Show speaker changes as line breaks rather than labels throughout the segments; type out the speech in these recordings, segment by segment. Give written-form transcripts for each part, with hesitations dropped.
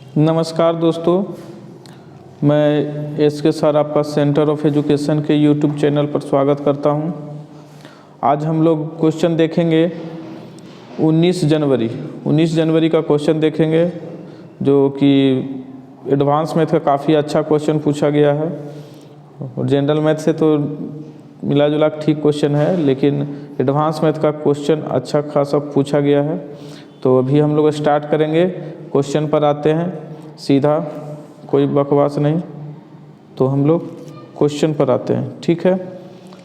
नमस्कार दोस्तों, मैं एसके सर आपका सेंटर ऑफ एजुकेशन के यूट्यूब चैनल पर स्वागत करता हूं। आज हम लोग क्वेश्चन देखेंगे 19 जनवरी का क्वेश्चन देखेंगे, जो कि एडवांस मैथ का काफ़ी अच्छा क्वेश्चन पूछा गया है। और जनरल मैथ से तो मिला जुला ठीक क्वेश्चन है, लेकिन एडवांस मैथ का क्वेश्चन अच्छा खासा पूछा गया है। तो अभी हम लोग स्टार्ट करेंगे, क्वेश्चन पर आते हैं सीधा, कोई बकवास नहीं। तो हम लोग क्वेश्चन पर आते हैं, ठीक है।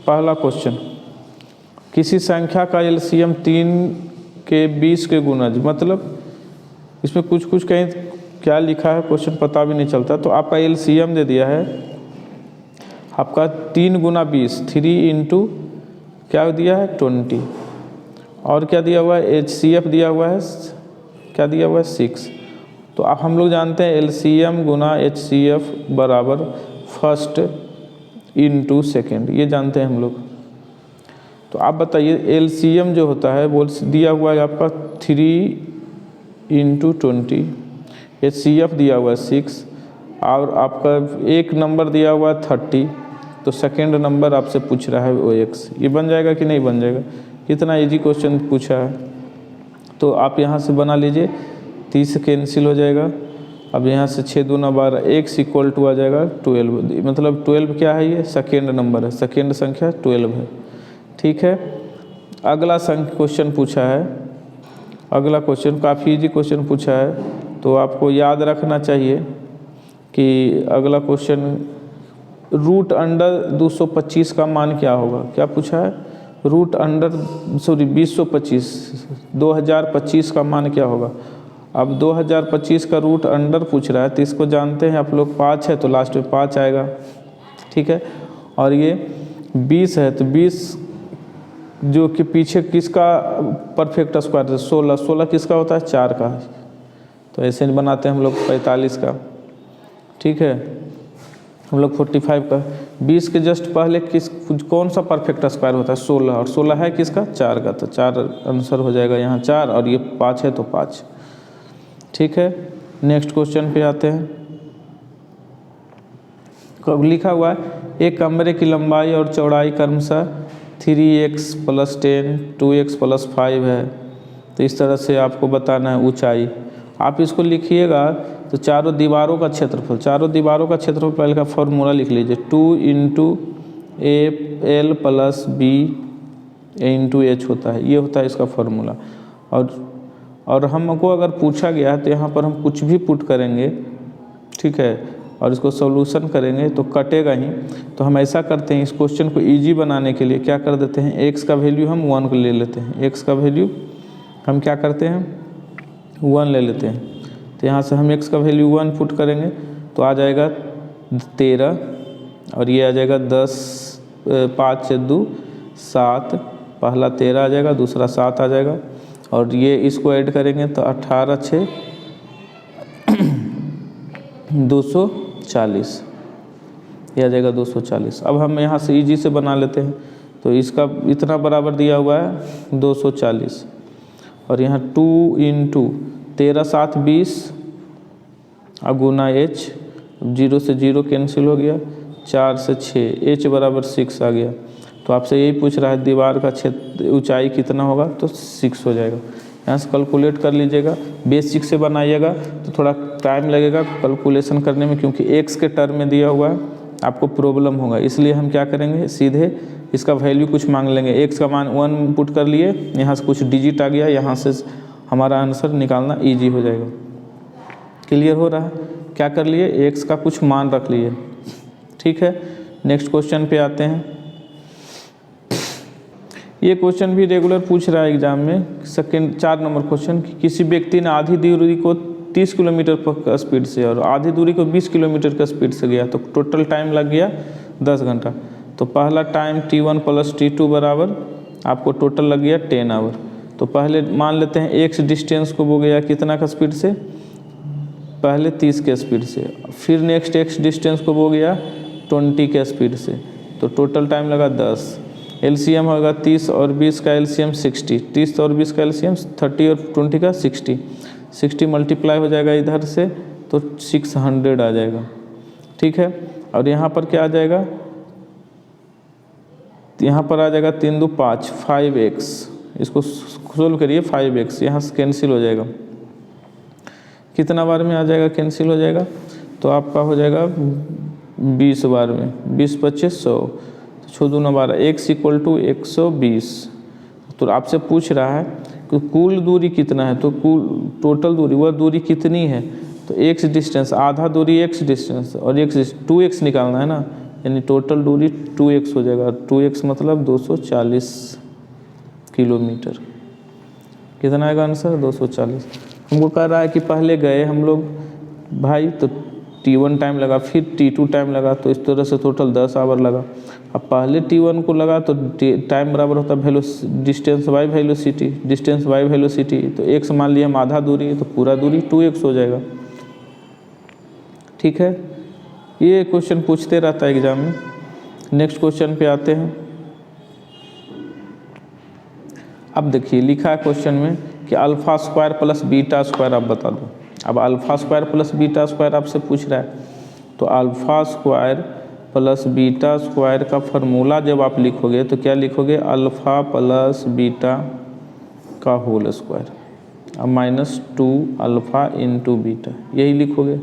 पहला क्वेश्चन, किसी संख्या का एलसीएम 3 के 20 के गुणज, मतलब इसमें कुछ कहीं क्या लिखा है क्वेश्चन पता भी नहीं चलता। तो आपका एलसीएम दे दिया है आपका 3 गुना 20, 3 इंटू क्या दिया है 20, और क्या दिया हुआ है एचसीएफ दिया हुआ है, क्या दिया हुआ है 6। तो अब हम लोग जानते हैं एलसीएम गुना एचसीएफ बराबर फर्स्ट इंटू सेकेंड, ये जानते हैं हम लोग। तो आप बताइए एलसीएम जो होता है वो दिया हुआ है आपका 3 इंटू 20, एचसीएफ दिया हुआ है 6, और आपका एक नंबर दिया हुआ है 30। तो सेकेंड नंबर आपसे पूछ रहा है वो x, ये बन जाएगा कि नहीं बन जाएगा। कितना इजी क्वेश्चन पूछा है। तो आप यहाँ से बना लीजिए, 30 कैंसिल हो जाएगा। अब यहाँ से 6 दूना 12, x इक्वल टू आ जाएगा 12, मतलब 12 क्या है, ये सेकेंड नंबर है, सेकेंड संख्या 12 है, ठीक है। अगला क्वेश्चन पूछा है, अगला क्वेश्चन काफ़ी इजी क्वेश्चन पूछा है। तो आपको याद रखना चाहिए कि अगला क्वेश्चन रूट अंडर 225 का मान क्या होगा। क्या पूछा है, रूट अंडर 2025 का मान क्या होगा। अब 2025 का रूट अंडर पूछ रहा है, तो इसको जानते हैं आप लोग 5 है, तो लास्ट में 5 आएगा, ठीक है। और ये 20 है, तो 20 जो कि पीछे किसका परफेक्ट स्क्वायर है, 16 किसका होता है 4 का। तो ऐसे बनाते हैं हम लोग 45 का, ठीक है। हम लोग 45 का 20 के जस्ट पहले कौन सा परफेक्ट स्क्वायर होता है 16, और 16 है किसका 4 का। तो 4 आंसर हो जाएगा यहाँ 4, और ये 5 है तो 5, ठीक है। नेक्स्ट क्वेश्चन पे आते हैं। कब लिखा हुआ है, एक कमरे की लंबाई और चौड़ाई क्रमशः 3x + 10 2x + 5 है। तो इस तरह से आपको बताना है ऊंचाई। आप इसको लिखिएगा तो चारों दीवारों का क्षेत्रफल, पहले का फॉर्मूला लिख लीजिए, 2 into AL + B into H होता है, ये होता है इसका फॉर्मूला। और हमको अगर पूछा गया है तो यहाँ पर हम कुछ भी पुट करेंगे, ठीक है, और इसको सॉल्यूशन करेंगे तो कटेगा ही। तो हम ऐसा करते हैं, इस क्वेश्चन को इजी बनाने के लिए क्या कर देते हैं, x का वैल्यू हम 1 को ले लेते हैं, x का वैल्यू हम क्या करते हैं 1 ले लेते हैं। तो यहाँ से हम x का वैल्यू 1 पुट करेंगे तो आ जाएगा 13, और ये आ जाएगा 10, 5 से 2 7, पहला 13 आ जाएगा, दूसरा 7 आ जाएगा, और ये इसको ऐड करेंगे तो 18 6 240, ये आ जाएगा 240। अब हम यहाँ से इजी से बना लेते हैं। तो इसका इतना बराबर दिया हुआ है 240, और यहाँ 2 इंटू 13 7 20 गुना h, 0 से 0 कैंसिल हो गया, 4 से 6, h बराबर 6 आ गया। तो आपसे यही पूछ रहा है दीवार का क्षेत्र ऊंचाई कितना होगा, तो 6 हो जाएगा। यहाँ से कैलकुलेट कर लीजिएगा, बेसिक से बनाइएगा तो थोड़ा टाइम लगेगा कैलकुलेशन करने में, क्योंकि x के टर्म में दिया हुआ है, आपको प्रॉब्लम होगा। इसलिए हम क्या करेंगे, सीधे इसका वैल्यू कुछ मांग लेंगे। x का मान 1 पुट कर लिए, यहाँ से कुछ डिजिट आ गया, यहाँ से हमारा आंसर निकालना ईजी हो जाएगा। क्लियर हो रहा है, क्या कर लिए x का कुछ मान रख लिए, ठीक है। नेक्स्ट क्वेश्चन पे आते हैं। ये क्वेश्चन भी रेगुलर पूछ रहा है एग्जाम में, सेकंड 4 नंबर क्वेश्चन, कि किसी व्यक्ति ने आधी दूरी को 30 किलोमीटर पर स्पीड से और आधी दूरी को 20 किलोमीटर का स्पीड से गया, तो टोटल टाइम लग गया 10 घंटा। तो पहला टाइम t1 + t2 बराबर आपको टोटल लग गया 10 आवर। तो पहले मान लेते हैं x डिस्टेंस को वो गया कितना का स्पीड से, पहले 30 के स्पीड से, फिर नेक्स्ट x डिस्टेंस को वो गया 20 के स्पीड से, तो टोटल टाइम लगा 10। एलसीएम होगा 30 और 20 का एलसीएम 60, 30 और 20 का एलसीएम 30 और 20 का 60 मल्टीप्लाई हो जाएगा इधर से, तो 600 आ जाएगा, ठीक है। और यहाँ पर क्या आ जाएगा, यहाँ पर आ जाएगा 3 2 5 5x, इसको सोल्व करिए 5x, यहाँ से कैंसिल हो जाएगा, कितना बार में आ जाएगा कैंसिल हो जाएगा, तो आपका हो जाएगा 20 बार में, 20 25 100, 6 2 9 12, x = 120। तो आपसे पूछ रहा है कि कुल दूरी कितना है, तो कुल टोटल दूरी, वह दूरी कितनी है, तो x डिस्टेंस, आधा दूरी x डिस्टेंस और x 2x निकालना है ना, यानी टोटल दूरी 2x हो जाएगा, 2x मतलब 240 किलोमीटर। कितना आएगा आंसर, 240। हमको कह रहा है कि पहले गए हम लोग भाई तो T1 टाइम लगा, फिर T2 टाइम लगा, तो इस तरह से टोटल 10 आवर लगा। अब पहले T1 को लगा तो टाइम बराबर होता है distance by velocity, distance by velocity, तो x मान लिया हम आधा दूरी, तो पूरा दूरी 2x हो जाएगा, ठीक है। ये क्वेश्चन पूछते रहता है एग्जाम में। नेक्स्ट क्वेश्चन पे आते हैं। अब देखिए लिखा है क्वेश्चन में कि alpha square plus beta square आप बता दो। अब alpha square plus beta square आपसे पूछ रहा है, तो alpha square plus beta square का फॉर्मूला जब आप लिखोगे तो क्या लिखोगे, अल्फा प्लस बीटा का होल स्क्वायर, अब -2 अल्फा इंटू बीटा, यही लिखोगे,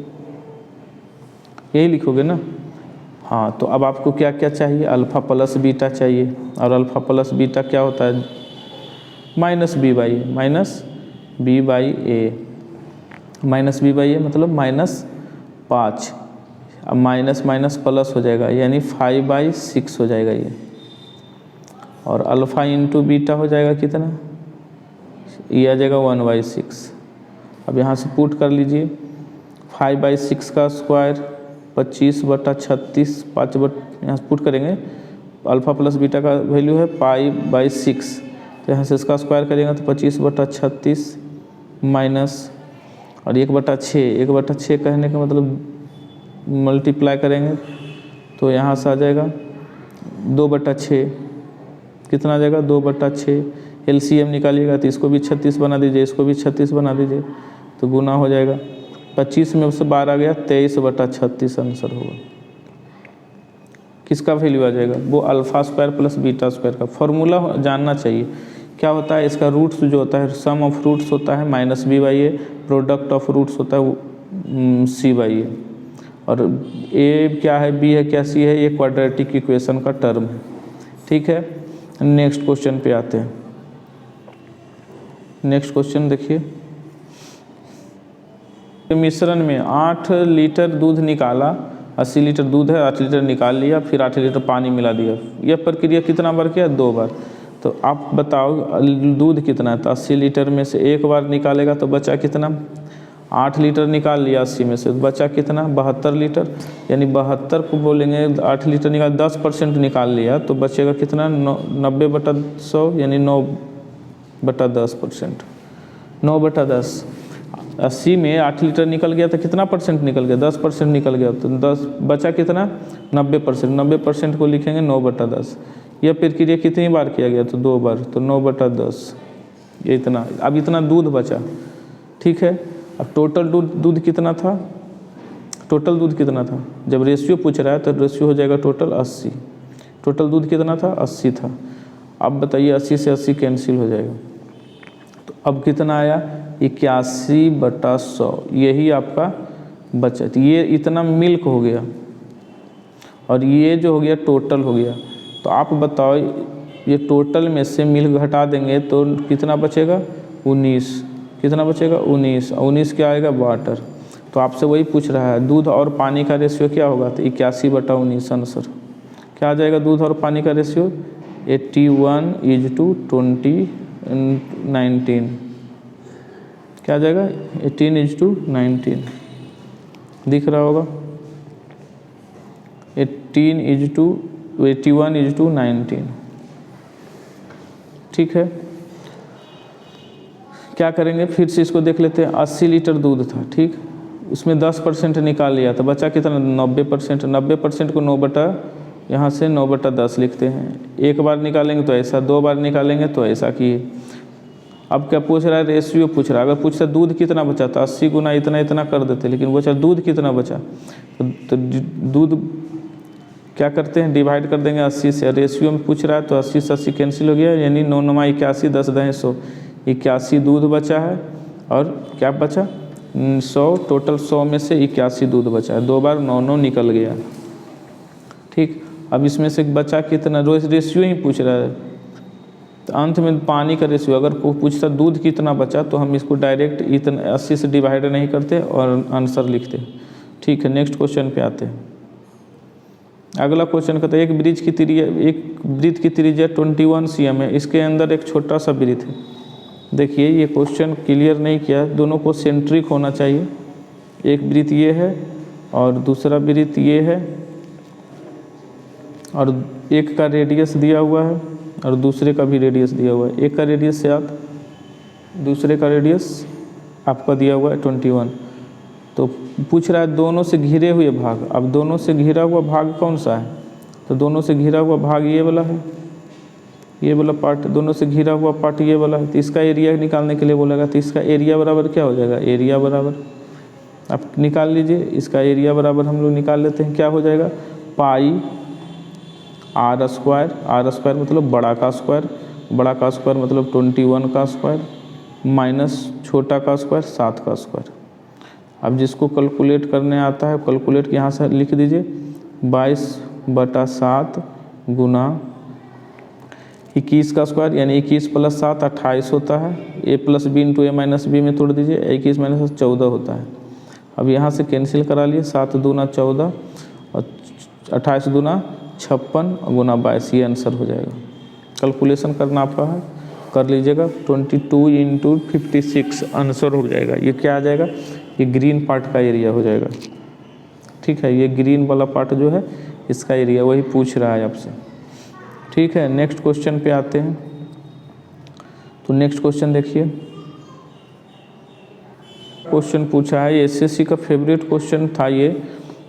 यही लिखोगे ना। हाँ, तो अब आपको क्या क्या चाहिए, अल्फ़ा प्लस बीटा चाहिए, और अल्फ़ा प्लस बीटा क्या होता है, -b/a, -b/a मतलब -5, अब माइनस माइनस प्लस हो जाएगा, यानी 5/6 हो जाएगा ये, और अल्फ़ा इंटू बीटा हो जाएगा कितना, ये आ जाएगा 1/6। अब यहाँ से पुट कर लीजिए, 5/6 का स्क्वायर 25/36, 5 यहाँ से पुट करेंगे, अल्फ़ा प्लस बीटा का वैल्यू है π/6, तो यहाँ से इसका स्क्वायर करेंगे तो 25/36 माइनस, और 1/6, 1/6 कहने का मतलब मल्टीप्लाई करेंगे तो यहाँ से आ जाएगा 2/6, कितना आ जाएगा 2/6, LCM निकालिएगा तो इसको भी 36 बना दीजिए, इसको भी 36 बना दीजिए, तो गुना हो जाएगा, 25 में उससे 12 गया, 23/36 आंसर होगा। किसका वैल्यू आ जाएगा, वो alpha square plus beta square का। फॉर्मूला जानना चाहिए क्या होता है, इसका रूट्स जो होता है, सम ऑफ रूट्स होता है -b/a, प्रोडक्ट ऑफ रूट्स होता है c/a, और a क्या है, b है क्या, c है, ये क्वाड्रेटिक इक्वेशन का टर्म है, ठीक है। नेक्स्ट क्वेश्चन पे आते हैं। नेक्स्ट क्वेश्चन देखिए, मिश्रण में 8 लीटर दूध निकाला, 80 लीटर दूध है, 8 लीटर निकाल लिया, फिर 8 लीटर पानी मिला दिया, यह प्रक्रिया कितना बार किया, 2 बार। तो आप बताओ दूध कितना है, तो 80 लीटर में से 1 बार निकालेगा तो बचा कितना, 8 लीटर निकाल लिया 80 में से, तो बचा कितना 72 लीटर, यानी 72 को बोलेंगे 8 लीटर निकाल 10% निकाल लिया तो बचेगा कितना 90/100, यानी 9/10%, 9/10। 80 में 8 लीटर निकल गया तो कितना परसेंट निकल गया, 10% निकल गया, तो 10 बचा कितना 90%, 90% को लिखेंगे 9/10। यह प्रक्रिया कितनी बार किया गया, तो 2 बार, तो 9/10, ये इतना। अब इतना दूध बचा, ठीक है। अब टोटल दूध कितना था, टोटल दूध कितना था, जब रेशियो पूछ रहा है तो रेशियो हो जाएगा टोटल 80, टोटल दूध कितना था 80 था। अब बताइए 80 से 80 कैंसिल हो जाएगा, तो अब कितना आया 81/100, यही आपका बचत। ये इतना मिल्क हो गया और ये जो हो गया टोटल हो गया। तो आप बताओ ये टोटल में से मिल्क घटा देंगे तो कितना बचेगा 19, कितना बचेगा 19, 19 क्या आएगा वाटर। तो आपसे वही पूछ रहा है दूध और पानी का रेशियो क्या होगा, तो 81/19 आंसर क्या आ जाएगा। दूध और पानी का रेशियो 81:20:19, क्या आ जाएगा 18:19, दिख रहा होगा 81:19, ठीक है। क्या करेंगे फिर से इसको देख लेते हैं। 80 लीटर दूध था, ठीक, उसमें 10% निकाल लिया तो बचा कितना 90%, 90% को 9 यहाँ से 9/10 लिखते हैं। 1 बार निकालेंगे तो ऐसा, 2 बार निकालेंगे तो ऐसा किए। अब क्या पूछ रहा है, रेशियो पूछ रहा है। अगर पूछता दूध कितना बचा तो 80 गुना इतना इतना कर देते, लेकिन बचा दूध कितना बचा तो दूध क्या करते हैं, डिवाइड कर देंगे 80 से। रेशियो में पूछ रहा है तो 80 से 80 कैंसिल हो गया, यानी 9 9 81, 10 10 100, 81 दूध बचा है। और क्या बचा 100, टोटल 100 में से 81 दूध बचा है। 2 बार 9 9 निकल गया। ठीक, अब इसमें से बचा कितना, रोज रेशियो ही पूछ रहा है। तो अंत में पानी का रेशियो, अगर कोई पूछता दूध कितना बचा तो हम इसको डायरेक्ट इतना 80 से डिवाइड नहीं करते और आंसर लिखते। ठीक है, नेक्स्ट क्वेश्चन पे आते हैं। अगला क्वेश्चन कहता है एक ब्रिज की त्रिज्या 21 cm है, इसके अंदर एक छोटा सा वृत्त है। देखिए ये क्वेश्चन क्लियर नहीं किया, दोनों को सेंट्रिक होना चाहिए। एक वृत्त ये है और दूसरा वृत्त ये है, और एक का रेडियस दिया हुआ है और दूसरे का भी रेडियस दिया हुआ है। एक का रेडियस 7, दूसरे का रेडियस आपका दिया हुआ है 21। तो पूछ रहा है दोनों से घिरे हुए भाग। अब दोनों से घिरा हुआ भाग कौन सा है, तो दोनों से घिरा हुआ भाग ये वाला है, ये वाला पार्ट। दोनों से घिरा हुआ पार्ट ये वाला है। तो इसका एरिया निकालने के लिए बोलेगा, तो इसका एरिया बराबर क्या हो जाएगा, एरिया बराबर आप निकाल लीजिए। इसका एरिया बराबर हम लोग निकाल लेते हैं, क्या हो जाएगा, पाई r स्क्वायर। r स्क्वायर मतलब बड़ा का स्क्वायर, बड़ा का स्क्वायर मतलब 21 का स्क्वायर, माइनस छोटा का स्क्वायर 7 का स्क्वायर। अब जिसको कैलकुलेट करने आता है कैलकुलेट यहाँ से लिख दीजिए, 22/7 गुना 21 का स्क्वायर, यानी 21 + 7 28 होता है। a + b × a - b में तोड़ दीजिए, 21 - 14 होता है। अब यहाँ से कैंसिल करा लिए, 7 दूना 14 और 28 दूना 56 गुना 22, ये आंसर हो जाएगा। कैलकुलेशन करना आपका है, कर लीजिएगा। 22 × 56 आंसर हो जाएगा। ये क्या आ जाएगा, ये ग्रीन पार्ट का एरिया हो जाएगा। ठीक है, ये ग्रीन वाला पार्ट जो है इसका एरिया वही पूछ रहा है आपसे। ठीक है, नेक्स्ट क्वेश्चन पे आते हैं। तो नेक्स्ट क्वेश्चन देखिए, क्वेश्चन पूछा है, एसएससी का फेवरेट क्वेश्चन था ये,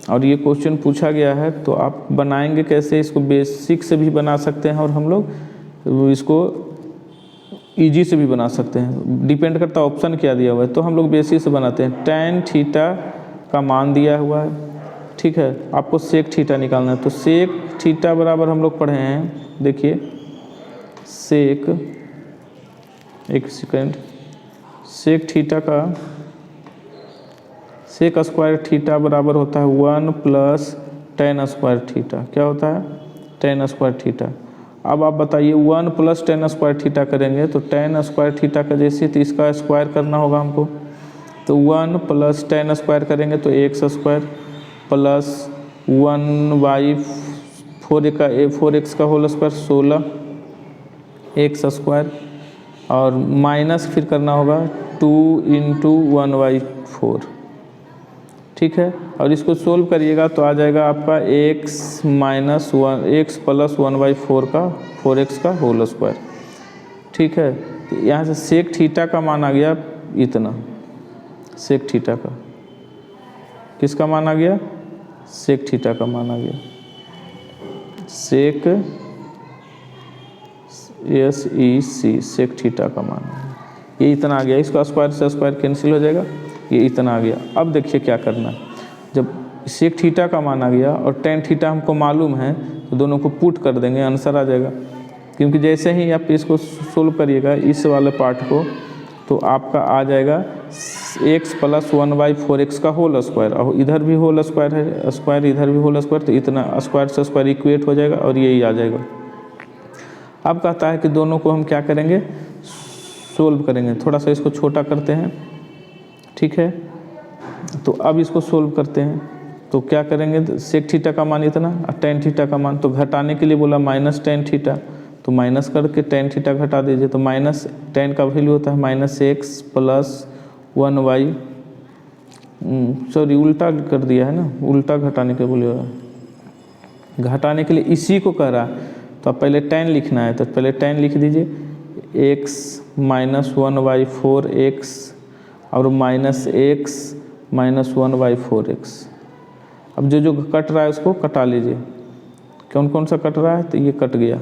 और ये क्वेश्चन पूछा गया है। तो आप बनाएंगे कैसे, इसको बेसिक से भी बना सकते हैं और हम लोग इसको इजी से भी बना सकते हैं, डिपेंड करता है ऑप्शन क्या दिया हुआ है। तो हम लोग बेसिक से बनाते हैं। tan थीटा का मान दिया हुआ है, ठीक है, आपको सेक थीटा निकालना है। तो सेक थीटा बराबर हम लोग पढ़े हैं, देखिए सेक, एक सेकेंड, सेक थीटा का सेक स्क्वायर थीटा बराबर होता है 1 + tan स्क्वायर थीटा। क्या होता है, tan स्क्वायर थीटा। अब आप बताइए 1 + tan स्क्वायर थीटा करेंगे तो tan स्क्वायर थीटा का जैसे, तो इसका स्क्वायर करना होगा हमको। तो 1 + tan स्क्वायर करेंगे तो x स्क्वायर प्लस 1/4x का होल स्क्वायर 16 x स्क्वायर, और माइनस फिर करना होगा 2 × 1/4। ठीक है, और इसको सोल्व करिएगा तो आ जाएगा आपका x - 1 x + 1/4 का 4x का होल स्क्वायर। ठीक है, तो यहाँ से सेक थीटा का मान आ गया इतना, सेक थीटा का, किसका मान आ गया, सेक थीटा का मान आ गया, सेक SEC, सेक थीटा का मान आ गया। ये इतना आ गया, इसका स्क्वायर से स्क्वायर कैंसिल हो जाएगा, ये इतना आ गया। अब देखिए क्या करना है, जब सेक थीटा का मान आ गया और tan थीटा हमको मालूम है तो दोनों को पुट कर देंगे, आंसर आ जाएगा। क्योंकि जैसे ही आप इसको सोल्व करिएगा इस वाले पार्ट को, तो आपका आ जाएगा x + 1/4x का होल स्क्वायर, और इधर भी होल स्क्वायर है, स्क्वायर इधर भी होल स्क्वायर, तो इतना स्क्वायर से स्क्वायर इक्वेट हो जाएगा और यही आ जाएगा। अब कहता है कि दोनों को हम क्या करेंगे, सोल्व करेंगे। थोड़ा सा इसको छोटा करते हैं, ठीक है, तो अब इसको सोल्व करते हैं। तो क्या करेंगे, सेक थीटा का मान इतना और tan थीटा का मान, तो घटाने के लिए बोला -tan थीटा, तो माइनस करके tan थीटा घटा दीजिए। तो माइनस tan का वैल्यू होता है -x + 1/, सॉरी उल्टा कर दिया है ना, उल्टा घटाने के बोले, घटाने के लिए इसी को कह रहा है। तो अब पहले tan लिखना है, तो पहले tan लिख दीजिए, x - 1/4x और -x - 1/4x। अब जो कट रहा है उसको कटा लीजिए, कौन कौन सा कट रहा है, तो ये कट गया,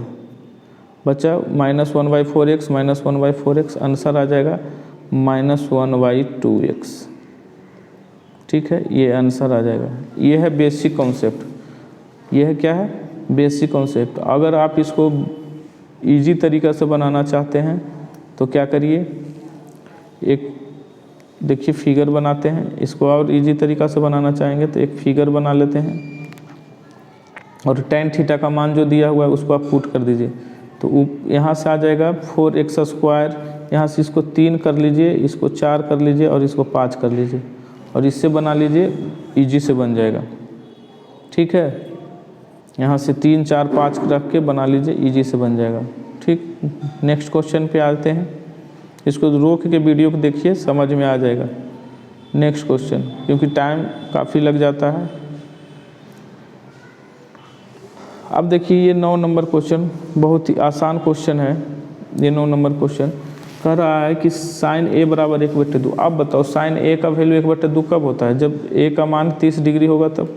बचा -1/4x -1/4x, आंसर आ जाएगा -1/2x। ठीक है, ये आंसर आ जाएगा। ये है बेसिक कॉन्सेप्ट। ये है क्या है? Basic concept. अगर आप इसको इजी तरीक़ा से बनाना चाहते हैं तो क्या करिए, एक देखिए फिगर बनाते हैं। इसको और इजी तरीक़ा से बनाना चाहेंगे तो एक फिगर बना लेते हैं और tan थीटा का मान जो दिया हुआ है उसको आप पुट कर दीजिए। तो यहाँ से आ जाएगा 4x²। यहाँ से इसको 3 कर लीजिए, इसको 4 कर लीजिए और इसको 5 कर लीजिए और इससे बना लीजिए, इजी से बन जाएगा। ठीक है, यहाँ से 3 4 5 रख के बना लीजिए, इजी से बन जाएगा। ठीक, नेक्स्ट क्वेश्चन पे आते हैं। इसको रोक के वीडियो को देखिए, समझ में आ जाएगा। नेक्स्ट क्वेश्चन, क्योंकि टाइम काफ़ी लग जाता है। अब देखिए ये 9 नंबर क्वेश्चन बहुत ही आसान क्वेश्चन है। ये 9 नंबर क्वेश्चन कह रहा है कि sin a बराबर 1/2। अब बताओ sin a का वैल्यू 1/2 कब होता है? जब a का मान 30 डिग्री होगा तब।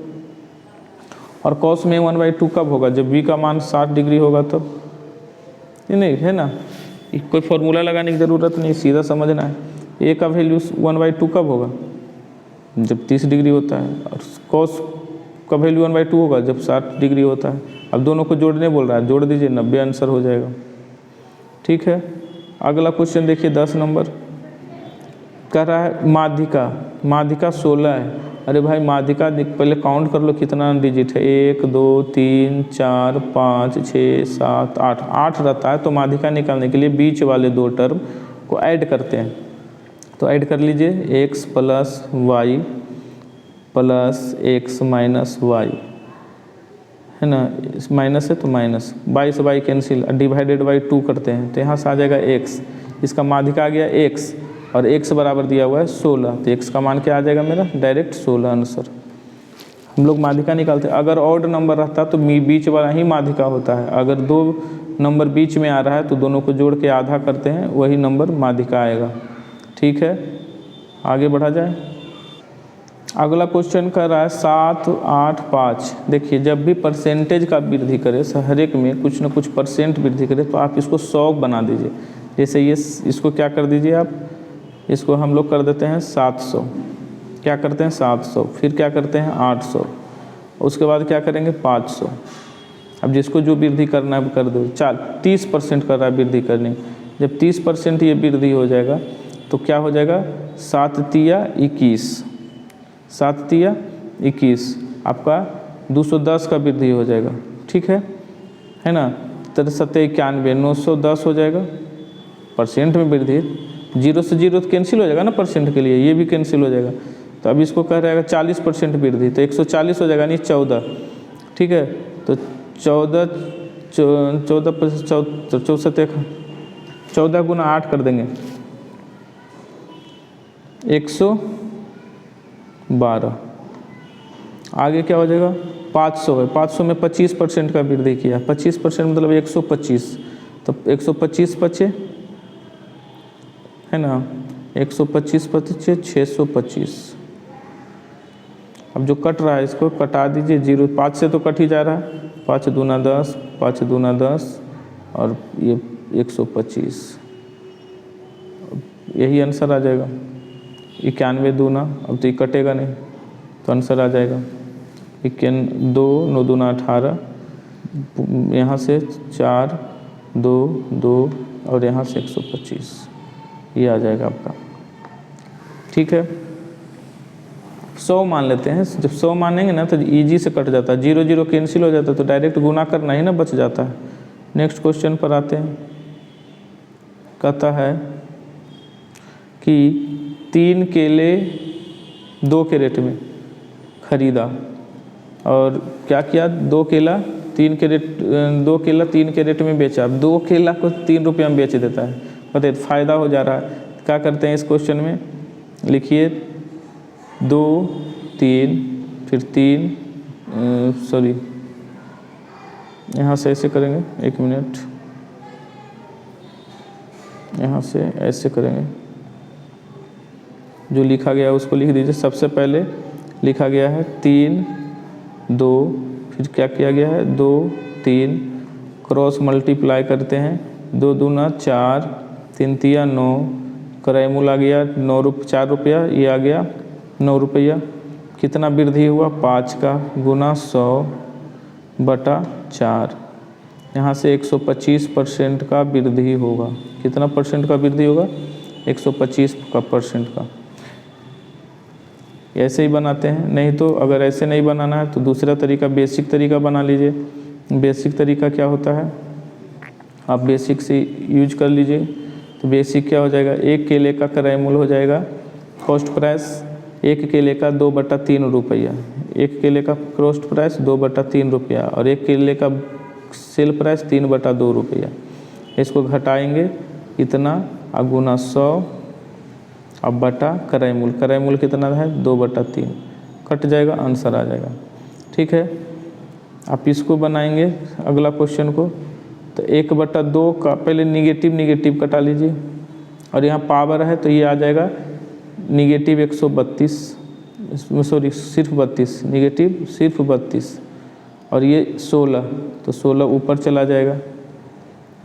और cos में 1/2 कब होगा? जब b का मान 60 डिग्री होगा तब। ये नहीं है ना, कोई फॉर्मूला लगाने की ज़रूरत नहीं, सीधा समझना है। a का वैल्यू 1/2 कब होगा? जब 30 डिग्री होता है। और cos का वैल्यू 1/2 होगा जब 60 डिग्री होता है। अब दोनों को जोड़ने बोल रहा है, जोड़ दीजिए, 90 आंसर हो जाएगा। ठीक है, अगला क्वेश्चन देखिए 10 नंबर कह रहा है माध्यिका 16 है। अरे भाई माध्यिका पहले काउंट कर लो कितना डिजिट है। 1 2 3 4 5 6 7 8 रहता है। तो माध्यिका निकालने के लिए बीच वाले 2 टर्म को ऐड करते हैं। तो ऐड कर लीजिए, x + y + x - y, है ना, माइनस है तो माइनस, बाई से बाई कैंसिल, डिवाइडेड बाई 2 करते हैं तो यहाँ से आ जाएगा x। इसका माध्यिका आ गया x और x बराबर दिया हुआ है 16। तो x का मान क्या आ जाएगा मेरा? Direct 16 answer. हम लोग माध्यिका निकालते हैं। अगर ऑड नंबर रहता तो बीच वाला ही माध्यिका होता है। अगर 2 नंबर बीच में आ रहा है तो दोनों को जोड़ के आधा करते हैं, वही नंबर माध्यिका आएगा। ठीक है, आगे बढ़ा जाए। अगला क्वेश्चन कर रहा है 7 8 5। देखिए जब भी परसेंटेज का वृद्धि करे, हर एक में कुछ न कुछ परसेंट वृद्धि करे, तो आप इसको 100 बना दीजिए। जैसे ये इसको क्या कर दीजिए आप, इसको हम लोग कर देते हैं 700। क्या करते हैं? 700। फिर क्या करते हैं? 800। उसके बाद क्या करेंगे? 500। अब जिसको जो वृद्धि करना है कर दो। 30% कर रहा है वृद्धि करनी। जब 30% ये वृद्धि हो जाएगा तो क्या हो जाएगा? 7 तिया 21, 7 तिया 21, आपका 210 का वृद्धि हो जाएगा। ठीक है ना। 7 91, 910 हो जाएगा। परसेंट में वृद्धि, 0 से 0 तो कैंसिल हो जाएगा ना परसेंट के लिए, ये भी कैंसिल हो जाएगा। तो अब इसको कह रहेगा 40% वृद्धि, तो 140 हो जाएगा, नहीं 14। ठीक है, तो 14 14 गुना 8 कर देंगे, 112। आगे क्या हो जाएगा? 500 है। 500 में 25% का वृद्धि किया। 25% मतलब 125। तो 125 बचे, है ना, 125 बचे 625। अब जो कट रहा है इसको कटा दीजिए। 0 5 से तो कट ही जा रहा है। 5 दूना 10, 5 दूना 10 और ये 125। यही आंसर आ जाएगा। 91 दूना, अब तो ये कटेगा नहीं तो आंसर आ जाएगा 2 9 दूना 18। यहाँ से 4 2 2 और यहाँ से 125, ये आ जाएगा आपका। ठीक है, 100 मान लेते हैं। जब 100 मानेंगे ना तो इजी से कट जाता है, 0 0 कैंसिल हो जाता है, तो डायरेक्ट गुना करना ही ना बच जाता है। नेक्स्ट क्वेश्चन पर आते हैं। कहता है कि 3 केले 2 के रेट में खरीदा और क्या किया? 2 केला 3 के रेट 2 केला 3 के रेट में बेचा। अब 2 केला को 3 रुपये में बेच देता है। बताइए फ़ायदा हो जा रहा है। क्या करते हैं इस क्वेश्चन में? लिखिए 2 3 फिर 3 सॉरी, यहाँ से ऐसे करेंगे, 1 मिनट, यहाँ से ऐसे करेंगे। जो लिखा गया है उसको लिख दीजिए। सबसे पहले लिखा गया है 3 2, फिर क्या किया गया है? 2 3 क्रॉस मल्टीप्लाई करते हैं, 2 दूना 4, 3 तिया 9, क्रयमूल आ गया 4 रुपया, ये आ गया 9 रुपया। कितना वृद्धि हुआ? 5 का गुना 100/4। यहाँ से 125% का वृद्धि होगा। कितना परसेंट का वृद्धि होगा? 125% का। ऐसे ही बनाते हैं, नहीं तो अगर ऐसे नहीं बनाना है तो दूसरा तरीका बेसिक तरीका बना लीजिए। बेसिक तरीका क्या होता है, आप बेसिक से यूज कर लीजिए। तो बेसिक क्या हो जाएगा? एक केले का क्रय मूल्य हो जाएगा कॉस्ट प्राइस, एक केले का 2/3 रुपया। एक केले का कॉस्ट प्राइस 2/3 रुपया और एक केले का सेल प्राइस 3/2 रुपया। इसको घटाएंगे इतना और गुना 100 अब बटा क्रय मूल्य। क्रय मूल्य कितना है? 2/3। कट जाएगा, आंसर आ जाएगा। ठीक है, आप इसको बनाएंगे अगला क्वेश्चन को। तो 1/2 का पहले निगेटिव कटा लीजिए और यहाँ पावर है तो ये आ जाएगा -132, सॉरी सिर्फ 32, नेगेटिव सिर्फ 32 और ये 16, तो 16 ऊपर चला जाएगा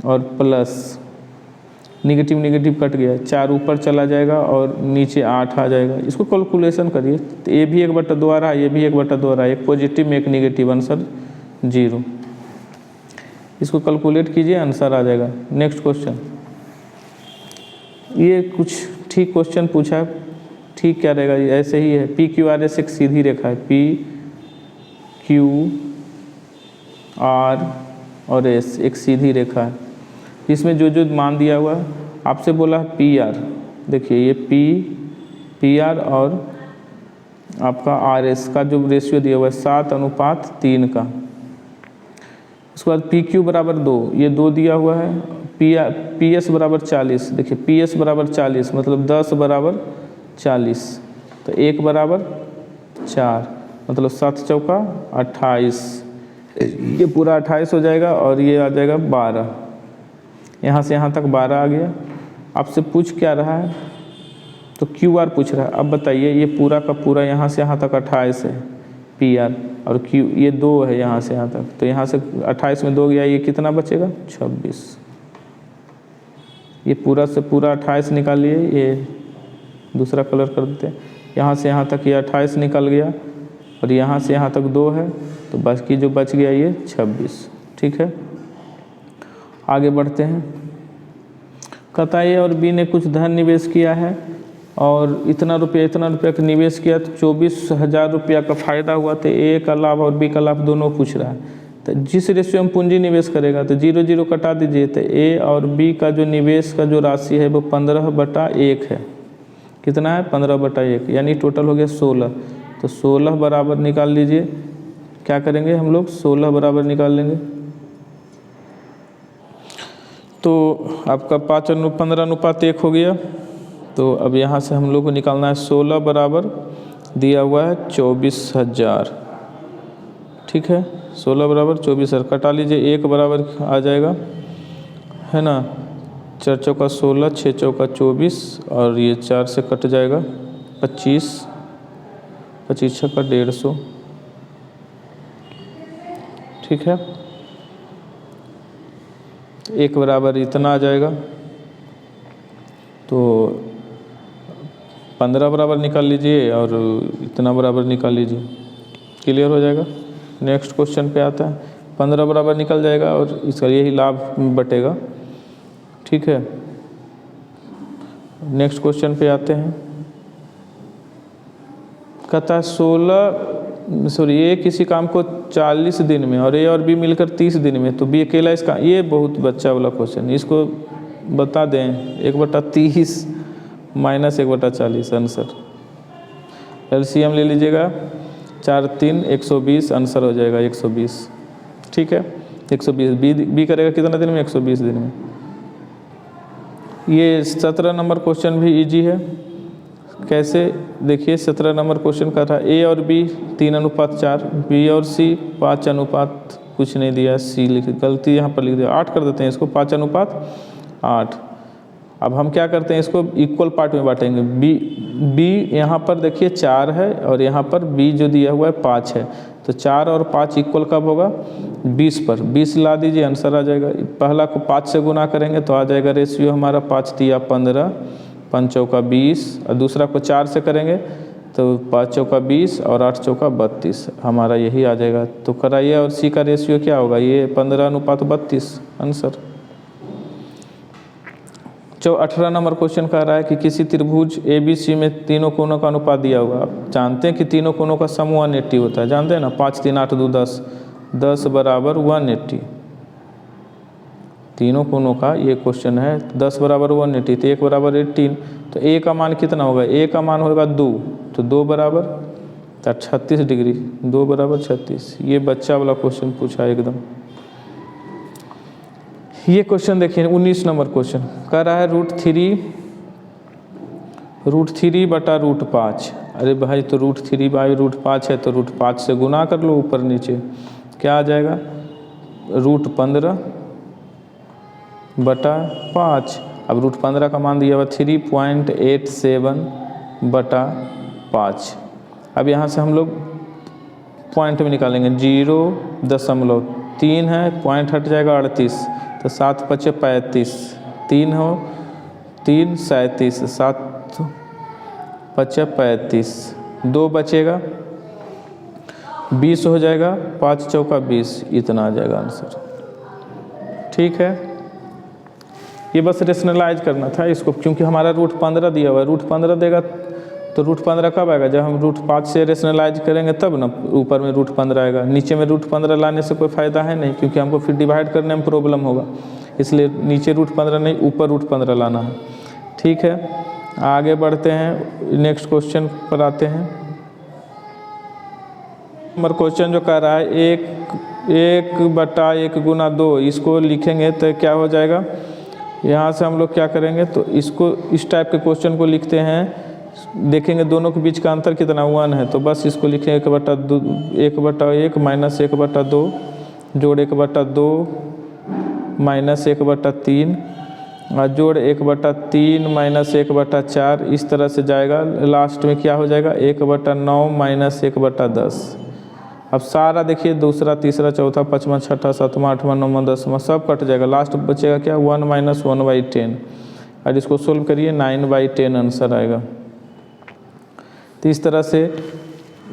और प्लस निगेटिव कट गया, 4 ऊपर चला जाएगा और नीचे 8 आ जाएगा। इसको कैलकुलेशन करिए तो ये भी 1/2 आ रहा है, ये भी 1/2 आ रहा है, एक पॉजिटिव में एक निगेटिव, आंसर 0। इसको कैलकुलेट कीजिए, आंसर आ जाएगा। नेक्स्ट क्वेश्चन, ये कुछ ठीक क्वेश्चन पूछा है, ठीक क्या रहेगा? ये ऐसे ही है। PQRS एक सीधी रेखा है, PQR और S एक सीधी रेखा है। इसमें जो मान दिया हुआ है, आपसे बोला है PR, देखिए ये PR और आपका RS का जो रेशियो दिया हुआ है 7:3 का। उसके बाद PQ बराबर 2, ये 2 दिया हुआ है। PS बराबर 40, देखिए PS बराबर 40 मतलब 10 बराबर 40, तो 1 बराबर 4 मतलब 7 चौका 28, ये पूरा 28 हो जाएगा और ये आ जाएगा 12। यहाँ से यहाँ तक 12 आ गया। आपसे पूछ क्या रहा है? तो QR पूछ रहा है। अब बताइए, ये पूरा का पूरा यहाँ से यहाँ तक 28 है PR और Q ये 2 है यहाँ से यहाँ तक, तो यहाँ से 28 में 2 गया, ये कितना बचेगा? 26। ये पूरा से पूरा 28 निकालिए, ये दूसरा कलर कर देते हैं। यहाँ से यहाँ तक ये 28 निकल गया और यहाँ से यहाँ तक 2 है, तो बाकी जो बच गया ये 26। ठीक है, आगे बढ़ते हैं। कहता है A और B ने कुछ धन निवेश किया है और इतना रुपया का निवेश किया तो 24,000 रुपया का फ़ायदा हुआ। तो A का लाभ और B का लाभ दोनों पूछ रहा है। तो जिस रेशियो में पूंजी निवेश करेगा तो 0 कटा दीजिए। तो A और B का जो निवेश का जो राशि है वो 15/1 है। कितना है? 15/1, यानी टोटल हो गया 16। तो 16 बराबर निकाल लीजिए। क्या करेंगे हम लोग? 16 बराबर निकाल लेंगे। तो आपका 15:1 हो गया। तो अब यहाँ से हम लोग को निकालना है 16 बराबर दिया हुआ है 24,000। ठीक है, 16 बराबर 24,000 कटा लीजिए, 1 बराबर आ जाएगा, है ना। 4 चौका 16, 6 चौका 24 और ये 4 से कट जाएगा 25, 25 छक्का 150। ठीक है, 1 बराबर इतना आ जाएगा। तो 15 बराबर निकाल लीजिए और इतना बराबर निकाल लीजिए, क्लियर हो जाएगा। नेक्स्ट क्वेश्चन पे आता है। 15 बराबर निकल जाएगा और इसका यही लाभ बटेगा। ठीक है, नेक्स्ट क्वेश्चन पे आते हैं। कहता है ये किसी काम को 40 दिन में और A और B मिलकर 30 दिन में, तो B अकेला इसका, ये बहुत बच्चा वाला क्वेश्चन, इसको बता दें 1/30 माइनस 1/40 आंसर। LCM ले लीजिएगा, 4 3 120 आंसर हो जाएगा 120। ठीक है, 120 बी करेगा कितना दिन में? 120 दिन में। ये 17 नंबर क्वेश्चन भी इजी है। कैसे? देखिए 17 नंबर क्वेश्चन का था A और B 3:4, B और C 5:, कुछ नहीं दिया, C लिख, गलती यहाँ पर लिख दिया, 8 कर देते हैं इसको, 5:8। अब हम क्या करते हैं, इसको इक्वल पार्ट में बांटेंगे। B यहाँ पर देखिए 4 है और यहाँ पर B जो दिया हुआ है 5 है, तो 4 और 5 इक्वल कब होगा? 20 पर। 20 ला दीजिए, आंसर आ जाएगा। पहला को 5 से गुना करेंगे तो आ जाएगा रेशियो हमारा 5 तिया 15, 5 चौका 20, और दूसरा को 4 से करेंगे तो 5 चौका 20 और 8 चौका 32, हमारा यही आ जाएगा। तो कराइए, और सी का रेशियो क्या होगा? ये 15:32 आंसर। 18 नंबर क्वेश्चन कह रहा है कि किसी त्रिभुज ABC में तीनों कोणों का अनुपात दिया हुआ। आप जानते हैं कि तीनों कोणों का समूह 180 होता है, जानते हैं ना? 5, 3, 8, 2, 10, 10 बराबर 180। तीनों कोणों का ये क्वेश्चन है। 10 बराबर 180, तो 1 बराबर 18, तो A का मान कितना होगा? A का मान होगा 2, तो 2 बराबर 36 डिग्री, 2 बराबर 36। ये बच्चा वाला क्वेश्चन पूछा एकदम। ये क्वेश्चन देखिए 19 नंबर क्वेश्चन कह रहा है √3 बटा √5। अरे भाई, तो √3 बाई √5 है तो √5 से गुना कर लो ऊपर नीचे, क्या आ जाएगा? √15 बटा 5। अब √15 का मान दिया हुआ 3.87 बटा 5। अब यहाँ से हम लोग पॉइंट में निकालेंगे, 0.3 है, पॉइंट हट जाएगा 38, तो 7 × 5 = 35, 3 हो 3 37, 7 × 5 = 35, 2 बचेगा 20 हो जाएगा, 5 चौका 20, इतना आ जाएगा आंसर। ठीक है, ये बस रेशनलाइज करना था इसको, क्योंकि हमारा √15 दिया हुआ है। √15 देगा तो √15 कब आएगा? जब हम √5 से रेशनलाइज करेंगे तब ना ऊपर में √15 आएगा। नीचे में √15 लाने से कोई फ़ायदा है नहीं, क्योंकि हमको फिर डिवाइड करने में प्रॉब्लम होगा, इसलिए नीचे √15 नहीं, ऊपर √15 लाना है। ठीक है, आगे बढ़ते हैं, नेक्स्ट क्वेश्चन पर आते हैं। नंबर क्वेश्चन जो कह रहा है 1/1 × 2, इसको लिखेंगे तो क्या हो जाएगा? यहाँ से हम लोग क्या करेंगे, तो इसको इस टाइप के क्वेश्चन को लिखते हैं। देखेंगे दोनों के बीच का अंतर कितना, 1 है, तो बस इसको लिखेंगे 1/1 माइनस 1/2 जोड़ 1/2 माइनस 1/3 और जोड़ 1/3 माइनस 1/4, इस तरह से जाएगा। लास्ट में क्या हो जाएगा? 1/9 माइनस 1/10। अब सारा देखिए, दूसरा, तीसरा, चौथा, पाँचवा, छठा, सातवां, आठवां, नौवां, 10वां सब कट जाएगा। लास्ट बचेगा क्या? 1 - 1/10। और इसको सोल्व करिए, 9/10 आंसर आएगा। तो इस तरह से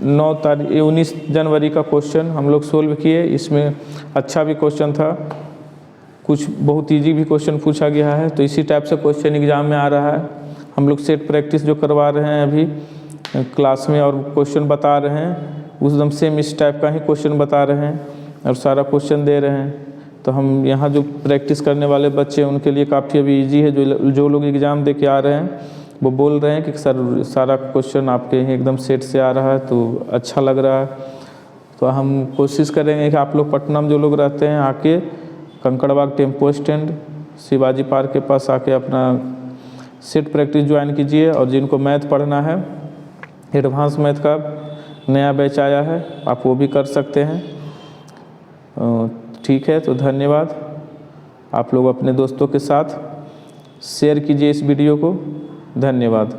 19 जनवरी का क्वेश्चन हम लोग सोल्व किए। इसमें अच्छा भी क्वेश्चन था, कुछ बहुत इजी भी क्वेश्चन पूछा गया है। तो इसी टाइप से क्वेश्चन एग्जाम में आ रहा है। हम लोग सेट प्रैक्टिस जो करवा रहे हैं अभी क्लास में और क्वेश्चन बता रहे हैं, एकदम सेम इस टाइप का ही क्वेश्चन बता रहे हैं और सारा क्वेश्चन दे रहे हैं। तो हम यहाँ जो प्रैक्टिस करने वाले बच्चे हैं उनके लिए काफ़ी अभी इजी है। जो लोग एग्ज़ाम दे के आ रहे हैं वो बोल रहे हैं कि सर सारा क्वेश्चन आपके एकदम सेट से आ रहा है, तो अच्छा लग रहा है। तो हम कोशिश करेंगे कि आप लोग पटना में जो लोग रहते हैं आके Kankarbagh tempo stand Shivaji park के पास आके अपना सेट प्रैक्टिस ज्वाइन कीजिए। और जिनको मैथ पढ़ना है, एडवांस मैथ का नया बैच आया है, आप वो भी कर सकते हैं। ठीक है, तो धन्यवाद। आप लोग अपने दोस्तों के साथ शेयर कीजिए इस वीडियो को। धन्यवाद।